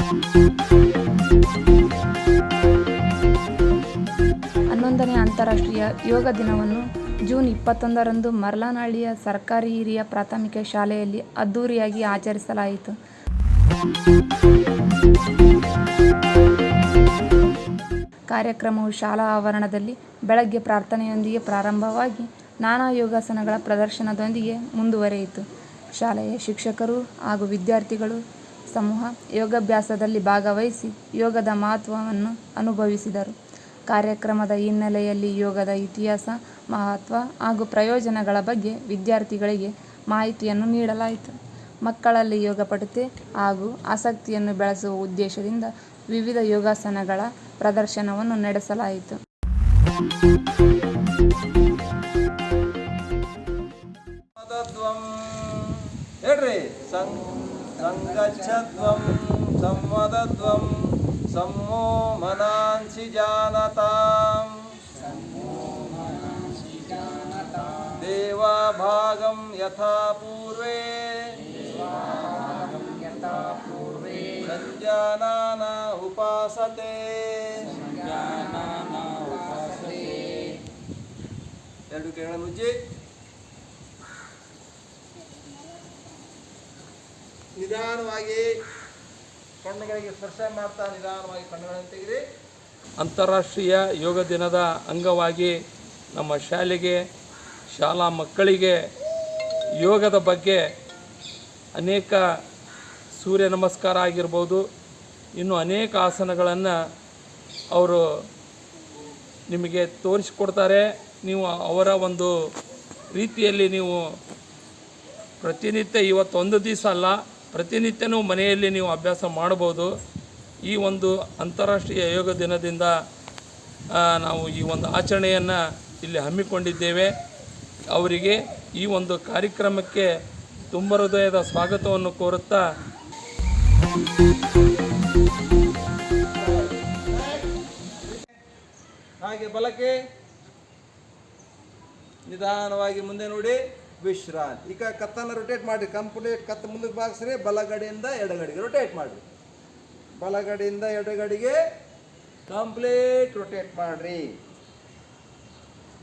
11ನೇ ಅಂತಾರಾಷ್ಟ್ರೀಯ ಯೋಗ ದಿನವನ್ನು ಜೂನ್ 21ರಂದು ಮರ್ಲನಹಳ್ಳಿಯ ಸರ್ಕಾರಿ ಹಿರಿಯ ಪ್ರಾಥಮಿಕ ಶಾಲೆಯಲ್ಲಿ ಅದ್ದೂರಿಯಾಗಿ ಆಚರಿಸಲಾಯಿತು. ಕಾರ್ಯಕ್ರಮವು ಶಾಲಾ ಆವರಣದಲ್ಲಿ ಬೆಳಗ್ಗೆ ಪ್ರಾರ್ಥನೆಯೊಂದಿಗೆ ಪ್ರಾರಂಭವಾಗಿ ನಾನಾ ಯೋಗಾಸನಗಳ ಪ್ರದರ್ಶನದೊಂದಿಗೆ ಮುಂದುವರಿಯಿತು. ಶಾಲೆಯ ಶಿಕ್ಷಕರು ಹಾಗೂ ವಿದ್ಯಾರ್ಥಿಗಳು ಸಮೂಹ ಯೋಗಾಭ್ಯಾಸದಲ್ಲಿ ಭಾಗವಹಿಸಿ ಯೋಗದ ಮಹತ್ವವನ್ನು ಅನುಭವಿಸಿದರು. ಕಾರ್ಯಕ್ರಮದ ಹಿನ್ನೆಲೆಯಲ್ಲಿ ಯೋಗದ ಇತಿಹಾಸ, ಮಹತ್ವ ಹಾಗೂ ಪ್ರಯೋಜನಗಳ ಬಗ್ಗೆ ವಿದ್ಯಾರ್ಥಿಗಳಿಗೆ ಮಾಹಿತಿಯನ್ನು ನೀಡಲಾಯಿತು. ಮಕ್ಕಳಲ್ಲಿ ಯೋಗಪಟುತೆ ಹಾಗೂ ಆಸಕ್ತಿಯನ್ನು ಬೆಳೆಸುವ ಉದ್ದೇಶದಿಂದ ವಿವಿಧ ಯೋಗಾಸನಗಳ ಪ್ರದರ್ಶನವನ್ನು ನಡೆಸಲಾಯಿತು. ಹೇಳ್ರಿ, ಸಂಗಚ್ಛದ್ವಂ ಸಂವದದ್ವಂ ಸಮ್ಮೋ ಮನಾಂಸಿ ಜಾನತಾಂ ದೇವಾಭಾಗಂ ಯಥಾ ಪೂರ್ವೇ ಸಂಜಾನಾನ ಉಪಾಸತೆ. ಎರಡು ಕೈಗಳನ್ನು ಉಜ್ಜಿ ನಿಧಾನವಾಗಿ ಕಣ್ಣುಗಳಿಗೆ ಸ್ಪರ್ಶ ಮಾಡ್ತಾ ನಿಧಾನವಾಗಿ ಕಣ್ಣುಗಳನ್ನು ತೆಗೆದು. ಅಂತಾರಾಷ್ಟ್ರೀಯ ಯೋಗ ದಿನದ ಅಂಗವಾಗಿ ನಮ್ಮ ಶಾಲಾ ಮಕ್ಕಳಿಗೆ ಯೋಗದ ಬಗ್ಗೆ ಅನೇಕ ಸೂರ್ಯ ನಮಸ್ಕಾರ ಆಗಿರ್ಬೋದು, ಇನ್ನು ಅನೇಕ ಆಸನಗಳನ್ನು ಅವರು ನಿಮಗೆ ತೋರಿಸಿಕೊಡ್ತಾರೆ. ನೀವು ಅವರ ಒಂದು ರೀತಿಯಲ್ಲಿ ನೀವು ಪ್ರತಿನಿತ್ಯ, ಇವತ್ತು ಒಂದು ದಿವಸ ಅಲ್ಲ, ಪ್ರತಿನಿತ್ಯನೂ ಮನೆಯಲ್ಲಿ ನೀವು ಅಭ್ಯಾಸ ಮಾಡ್ಬೋದು. ಈ ಒಂದು ಅಂತಾರಾಷ್ಟ್ರೀಯ ಯೋಗ ದಿನದಿಂದ ನಾವು ಈ ಒಂದು ಆಚರಣೆಯನ್ನು ಇಲ್ಲಿ ಹಮ್ಮಿಕೊಂಡಿದ್ದೇವೆ. ಅವರಿಗೆ ಈ ಒಂದು ಕಾರ್ಯಕ್ರಮಕ್ಕೆ ತುಂಬ ಹೃದಯದ ಸ್ವಾಗತವನ್ನು ಕೋರುತ್ತಾ ಹಾಗೆ ಬಲಕ್ಕೆ ನಿಧಾನವಾಗಿ ಮುಂದೆ ನೋಡಿ, ವಿಶ್ರಾಂತಿ. ಈಗ ಕತ್ತನ್ನು ರೊಟೇಟ್ ಮಾಡಿರಿ, ಕಂಪ್ಲೀಟ್ ಕತ್ತು ಮುಂದಕ್ಕೆ ಬಾಗಿಸ್ರಿ. ಬಲಗಡೆಯಿಂದ ಎಡಗಡೆಗೆ ರೊಟೇಟ್ ಮಾಡಿರಿ. ಬಲಗಡೆಯಿಂದ ಎಡಗಡೆಗೆ ಕಂಪ್ಲೀಟ್ ರೊಟೇಟ್ ಮಾಡಿರಿ.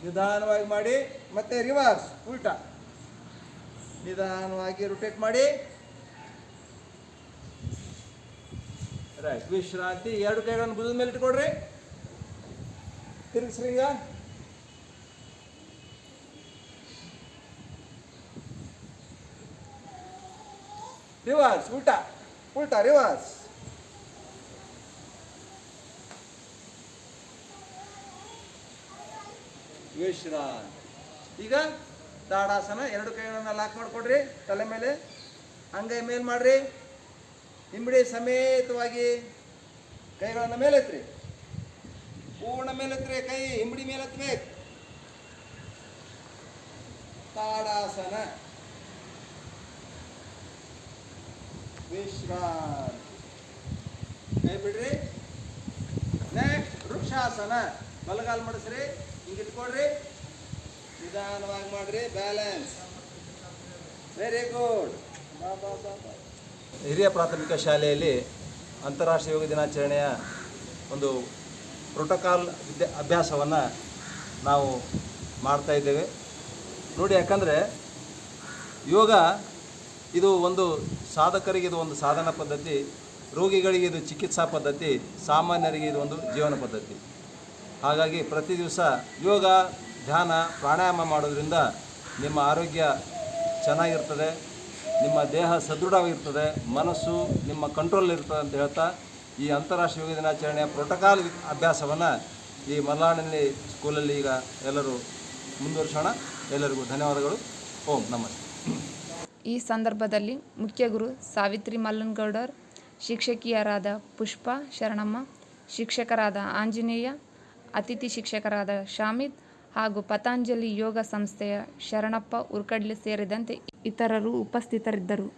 ನಿಧಾನವಾಗಿ ಮಾಡಿ. ಮತ್ತೆ ರಿವರ್ಸ್, ಉಲ್ಟಾ. ನಿಧಾನವಾಗಿ ರೊಟೇಟ್ ಮಾಡಿ. ರೈಟ್, ವಿಶ್ರಾಂತಿ. ಎರಡು ಕೈಗಳನ್ನು ಭುಜದ ಮೇಲೆ ಇಟ್ಕೊಡ್ರಿ. ತಿರುಗಿಸ್ರಿ. ಈಗ ರಿವರ್ಸ್, ಉಲ್ಟಾ ಉಲ್ಟಾ, ರಿವರ್ಸ್. ವಿಶ್ರಾಂತಿ. ಈಗ ತಾಡಾಸನ. ಎರಡು ಕೈಗಳನ್ನು ಲಾಕ್ ಮಾಡಿಕೊಡ್ರಿ. ತಲೆ ಮೇಲೆ ಅಂಗೈ ಮೇಲ್ ಮಾಡ್ರಿ. ಹಿಂಬಡಿ ಸಮೇತವಾಗಿ ಕೈಗಳನ್ನು ಮೇಲೆತ್ರಿ. ಪೂರ್ಣ ಮೇಲೆತ್ರಿ. ಕೈ ಹಿಂಬಡಿ ಮೇಲೆತ್ತಬೇಕು. ತಾಡಾಸನ. ವಿಶ್ರಾಂತಿ. ಕೈ ಬಿಡ್ರಿ. ನೆಕ್ಸ್ಟ್ ವೃಕ್ಷಾಸನ. ಬಲಗಾಲ್ ಮಡಿಸ್ರಿ. ಹಿಂಗೆ ಇಟ್ಕೊಡ್ರಿ. ನಿಧಾನವಾಗಿ ಮಾಡ್ರಿ. ಬ್ಯಾಲೆನ್ಸ್. Very good. ಹಿರಿಯ ಪ್ರಾಥಮಿಕ ಶಾಲೆಯಲ್ಲಿ ಅಂತಾರಾಷ್ಟ್ರೀಯ ಯೋಗ ದಿನಾಚರಣೆಯ ಒಂದು ಪ್ರೋಟೋಕಾಲ್ ಅಭ್ಯಾಸವನ್ನು ನಾವು ಮಾಡ್ತಾ ಇದ್ದೇವೆ ನೋಡಿ. ಯಾಕಂದರೆ ಯೋಗ ಇದು ಒಂದು ಸಾಧಕರಿಗೆ ಇದು ಒಂದು ಸಾಧನ ಪದ್ಧತಿ, ರೋಗಿಗಳಿಗೆ ಇದು ಚಿಕಿತ್ಸಾ ಪದ್ಧತಿ, ಸಾಮಾನ್ಯರಿಗೆ ಇದು ಒಂದು ಜೀವನ ಪದ್ಧತಿ. ಹಾಗಾಗಿ ಪ್ರತಿ ದಿವಸ ಯೋಗ, ಧ್ಯಾನ, ಪ್ರಾಣಾಯಾಮ ಮಾಡೋದ್ರಿಂದ ನಿಮ್ಮ ಆರೋಗ್ಯ ಚೆನ್ನಾಗಿರ್ತದೆ, ನಿಮ್ಮ ದೇಹ ಸದೃಢವಾಗಿರ್ತದೆ, ಮನಸ್ಸು ನಿಮ್ಮ ಕಂಟ್ರೋಲ್ ಇರ್ತದೆ ಅಂತ ಹೇಳ್ತಾ ಈ ಅಂತಾರಾಷ್ಟ್ರೀಯ ಯೋಗ ದಿನಾಚರಣೆಯ ಪ್ರೋಟೋಕಾಲ್ ಅಭ್ಯಾಸವನ್ನು ಈ ಮಲ್ಲಾಡಳ್ಳಿ ಸ್ಕೂಲಲ್ಲಿ ಈಗ ಎಲ್ಲರೂ ಮುಂದುವರಿಸೋಣ. ಎಲ್ಲರಿಗೂ ಧನ್ಯವಾದಗಳು. ಓಂ ನಮಸ್ತೆ. ಈ ಸಂದರ್ಭದಲ್ಲಿ ಮುಖ್ಯ ಗುರು ಸಾವಿತ್ರಿ ಮಲ್ಲನಗೌಡರ್, ಶಿಕ್ಷಕಿಯರಾದ ಪುಷ್ಪ ಶರಣಮ್ಮ, ಶಿಕ್ಷಕರಾದ ಆಂಜನೇಯ, ಅತಿಥಿ ಶಿಕ್ಷಕರಾದ ಶಾಮಿದ್ ಹಾಗೂ ಪತಂಜಲಿ ಯೋಗ ಸಂಸ್ಥೆಯ ಶರಣಪ್ಪ ಉರ್ಕಡ್ಲಿ ಸೇರಿದಂತೆ ಇತರರು ಉಪಸ್ಥಿತರಿದ್ದರು.